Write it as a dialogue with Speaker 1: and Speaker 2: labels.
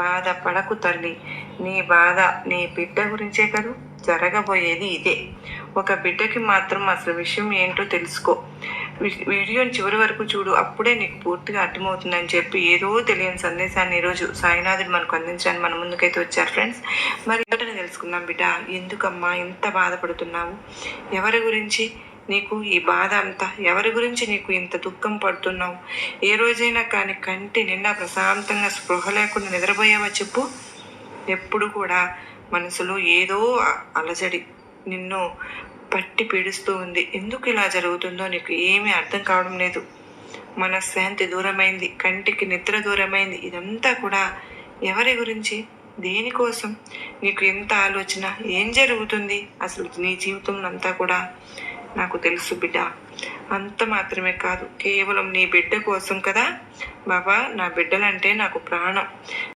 Speaker 1: బాధపడకు తల్లి. నీ బాధ నీ బిడ్డ గురించే కదూ. జరగబోయేది ఇదే. ఒక బిడ్డకి మాత్రం అసలు విషయం ఏంటో తెలుసుకో. వీడియోని చివరి వరకు చూడు, అప్పుడే నీకు పూర్తిగా అర్థమవుతుందని చెప్పి ఏదో తెలియని సందేశాన్ని ఈరోజు సాయినాథుడు మనకు అందించడానికి మన ముందుకైతే వచ్చారు ఫ్రెండ్స్. మరి ఏంటని తెలుసుకుందాం. బిడ్డ, ఎందుకమ్మా ఇంత బాధపడుతున్నావు? ఎవరి గురించి నీకు ఈ బాధ అంతా? ఎవరి గురించి నీకు ఇంత దుఃఖం పడుతున్నావు? ఏ రోజైనా కానీ కంటి నిండా ప్రశాంతంగా స్పృహ లేకుండా నిద్రపోయావా చెప్పు? ఎప్పుడు కూడా మనసులో ఏదో అలజడి నిన్ను పట్టి పీడిస్తూ ఉంది. ఎందుకు ఇలా జరుగుతుందో నీకు ఏమీ అర్థం కావడం లేదు. మనశ్శాంతి దూరమైంది, కంటికి నిద్ర దూరమైంది. ఇదంతా కూడా ఎవరి గురించి, దేనికోసం? నీకు ఎంత ఆలోచన? ఏం జరుగుతుంది అసలు నీ జీవితం అంతా కూడా? నాకు తెలుసు బిడ్డ. అంత మాత్రమే కాదు, కేవలం నీ బిడ్డ కోసం కదా బాబా. నా బిడ్డలంటే నాకు ప్రాణం.